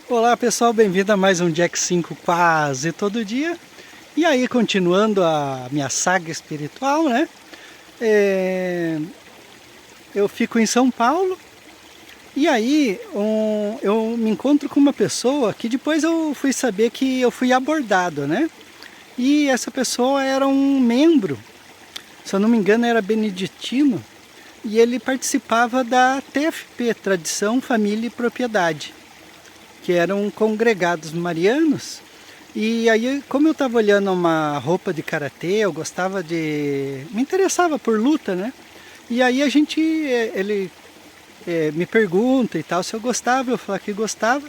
Olá pessoal, bem-vindo a mais um Jack 5 quase todo dia. E aí, continuando a minha saga espiritual, né? Eu fico em São Paulo e aí eu me encontro com uma pessoa que depois eu fui saber que eu fui abordado, né? E essa pessoa era um membro, se eu não me engano era beneditino, e ele participava da TFP, Tradição, Família e Propriedade, que eram congregados marianos. E aí, como eu estava olhando uma roupa de karatê, eu gostava de... me interessava por luta, né? E aí ele me pergunta e tal se eu gostava, eu falo que gostava.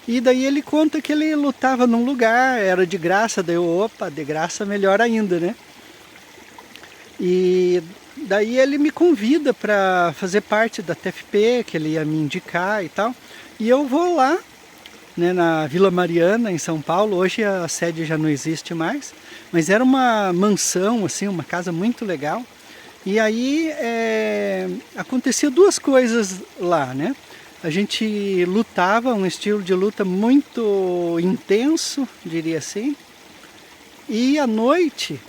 E daí ele conta que ele lutava num lugar, era de graça, daí eu, opa, de graça melhor ainda, né? E daí ele me convida para fazer parte da TFP, que ele ia me indicar e tal. E eu vou lá, né, na Vila Mariana, em São Paulo. Hoje a sede já não existe mais, mas era uma mansão, assim, uma casa muito legal. E aí acontecia duas coisas lá, né? A gente lutava, um estilo de luta muito intenso, diria assim. E à noite,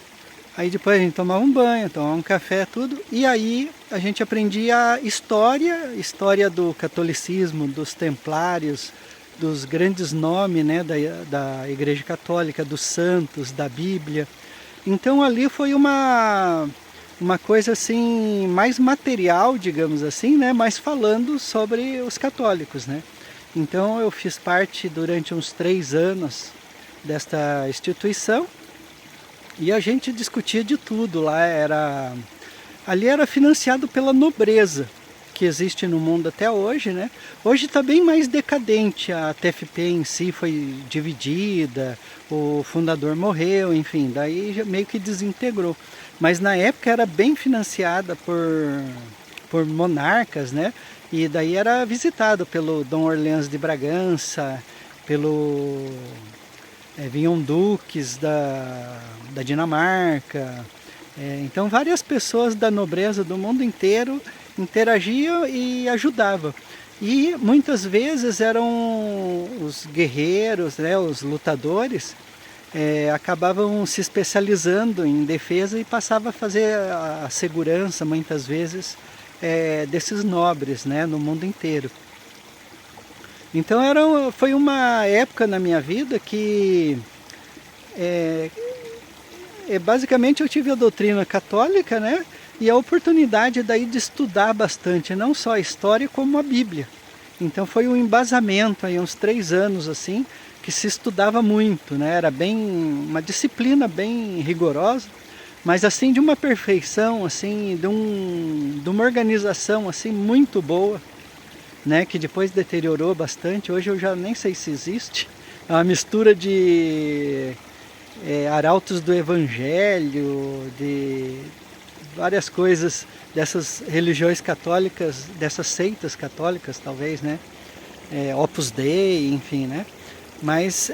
aí depois a gente tomava um banho, tomava um café, tudo. E aí a gente aprendia história do catolicismo, dos templários, dos grandes nomes, né, da Igreja Católica, dos santos, da Bíblia. Então ali foi uma coisa assim mais material, digamos assim, né, mas falando sobre os católicos, né. Então eu fiz parte durante uns 3 anos desta instituição e a gente discutia de tudo lá. Ali era financiado pela nobreza que existe no mundo até hoje, né? Hoje está bem mais decadente, a TFP em si foi dividida, o fundador morreu, enfim, daí já meio que desintegrou. Mas na época era bem financiada por monarcas, né? E daí era visitado pelo Dom Orleans de Bragança, vinham duques da Dinamarca. Então várias pessoas da nobreza do mundo inteiro interagiam e ajudavam. E muitas vezes eram os guerreiros, né, os lutadores, acabavam se especializando em defesa e passavam a fazer a segurança, muitas vezes, desses nobres, né, no mundo inteiro. Então foi uma época na minha vida que basicamente eu tive a doutrina católica, né? E a oportunidade daí de estudar bastante, não só a história como a Bíblia. Então foi um embasamento aí, uns 3 anos assim, que se estudava muito, né? Era bem uma disciplina bem rigorosa, mas assim de uma perfeição, assim, de uma organização assim muito boa, né? Que depois deteriorou bastante. Hoje eu já nem sei se existe. É uma mistura de arautos do Evangelho, de várias coisas dessas religiões católicas, dessas seitas católicas talvez, né? Opus Dei, enfim, né? Mas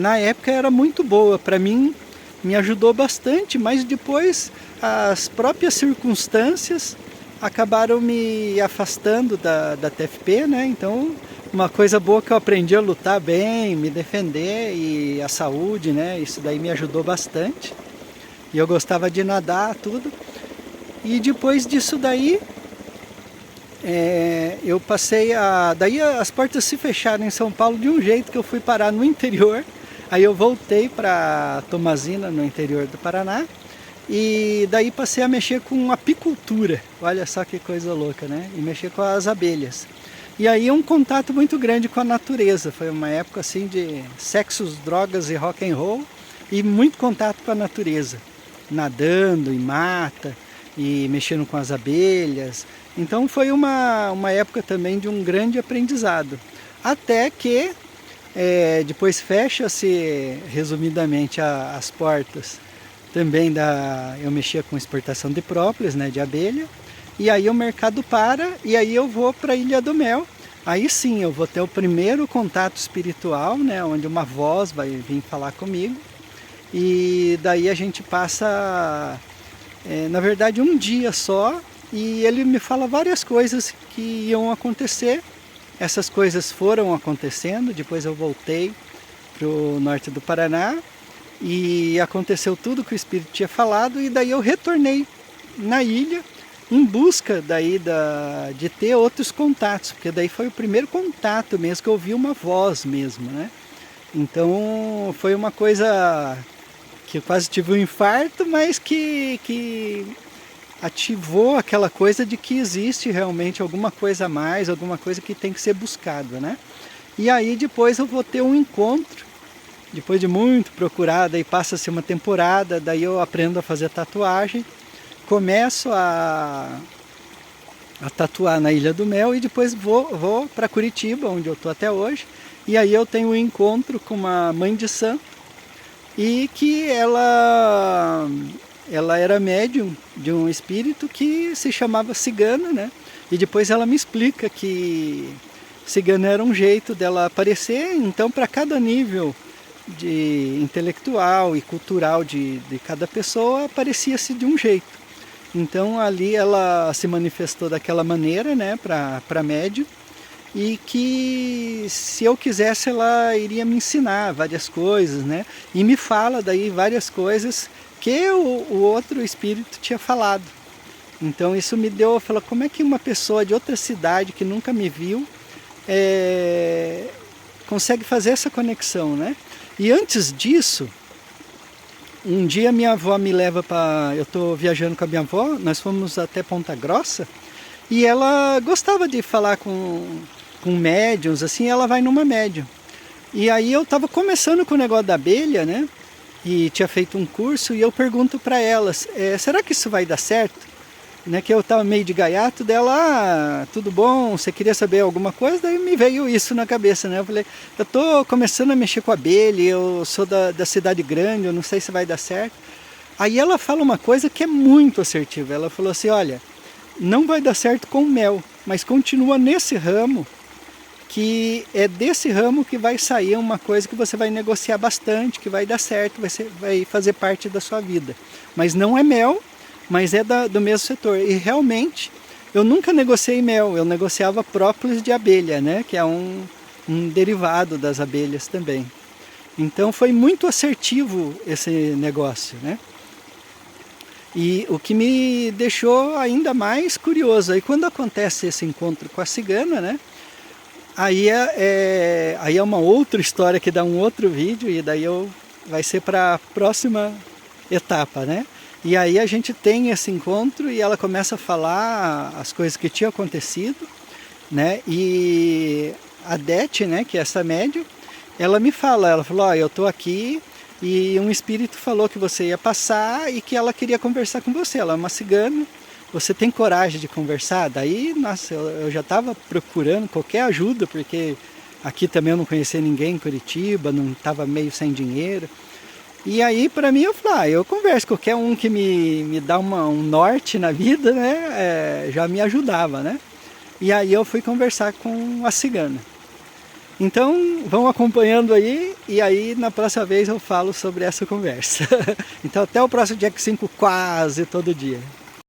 na época era muito boa, para mim me ajudou bastante, mas depois as próprias circunstâncias acabaram me afastando da TFP, né? Então uma coisa boa que eu aprendi a lutar bem, me defender, e a saúde, né? Isso daí me ajudou bastante. E eu gostava de nadar, tudo. E depois disso daí, eu passei a... Daí as portas se fecharam em São Paulo de um jeito que eu fui parar no interior. Aí eu voltei para Tomazina, no interior do Paraná. E daí passei a mexer com apicultura. Olha só que coisa louca, né? E mexer com as abelhas. E aí um contato muito grande com a natureza. Foi uma época assim de sexos, drogas e rock and roll. E muito contato com a natureza. Nadando em mata e mexendo com as abelhas. Então foi uma época também de um grande aprendizado. Até que depois fecha-se, resumidamente, as portas. Também eu mexia com exportação de própolis, né, de abelha. E aí o mercado para e aí eu vou para a Ilha do Mel. Aí sim eu vou ter o primeiro contato espiritual, né, onde uma voz vai vir falar comigo. E daí a gente passa, na verdade, um dia só, e ele me fala várias coisas que iam acontecer essas coisas foram acontecendo, depois eu voltei para o norte do Paraná e aconteceu tudo que o Espírito tinha falado, e daí eu retornei na ilha em busca daí de ter outros contatos, porque daí foi o primeiro contato mesmo que eu ouvi uma voz mesmo, né? Então foi uma coisa que eu quase tive um infarto, mas que ativou aquela coisa de que existe realmente alguma coisa a mais, alguma coisa que tem que ser buscada, né? E aí depois eu vou ter um encontro, depois de muito procurar, daí passa-se uma temporada, daí eu aprendo a fazer tatuagem, começo a tatuar na Ilha do Mel e depois vou para Curitiba, onde eu estou até hoje, e aí eu tenho um encontro com uma mãe de santo, e que ela era médium de um espírito que se chamava cigana, né? E depois ela me explica que cigana era um jeito dela aparecer, então para cada nível de intelectual e cultural de cada pessoa aparecia-se de um jeito. Então ali ela se manifestou daquela maneira, né, para médium, e que se eu quisesse ela iria me ensinar várias coisas, né? E me fala daí várias coisas que o outro espírito tinha falado. Então isso me deu, falou, como é que uma pessoa de outra cidade que nunca me viu consegue fazer essa conexão, né? E antes disso, um dia minha avó me leva para... Eu estou viajando com a minha avó, nós fomos até Ponta Grossa, e ela gostava de falar com médiums, assim, ela vai numa médium. E aí eu estava começando com o negócio da abelha, né? E tinha feito um curso, e eu pergunto para elas, será que isso vai dar certo? Né, que eu estava meio de gaiato dela, tudo bom, você queria saber alguma coisa? Daí me veio isso na cabeça, né? Eu falei, eu estou começando a mexer com abelha, eu sou da cidade grande, eu não sei se vai dar certo. Aí ela fala uma coisa que é muito assertiva, ela falou assim, olha, não vai dar certo com mel, mas continua nesse ramo, que é desse ramo que vai sair uma coisa que você vai negociar bastante, que vai dar certo, vai fazer parte da sua vida. Mas não é mel, mas é do mesmo setor. E realmente, eu nunca negociei mel, eu negociava própolis de abelha, né? Que é um derivado das abelhas também. Então foi muito assertivo esse negócio, né? E o que me deixou ainda mais curioso, aí quando acontece esse encontro com a cigana, né? Aí é uma outra história que dá um outro vídeo, e daí vai ser para a próxima etapa, né? E aí a gente tem esse encontro e ela começa a falar as coisas que tinham acontecido, né? E a Dete, né, que é essa médium, ela me fala, ela falou, eu estou aqui e um espírito falou que você ia passar e que ela queria conversar com você, ela é uma cigana, você tem coragem de conversar? Daí, nossa, eu já estava procurando qualquer ajuda, porque aqui também eu não conhecia ninguém em Curitiba, não estava meio sem dinheiro. E aí, para mim, eu falei, eu converso, qualquer um que me dá um norte na vida, né, já me ajudava, né? E aí eu fui conversar com a cigana. Então, vão acompanhando aí, e aí na próxima vez eu falo sobre essa conversa. Então, até o próximo dia 5, quase todo dia.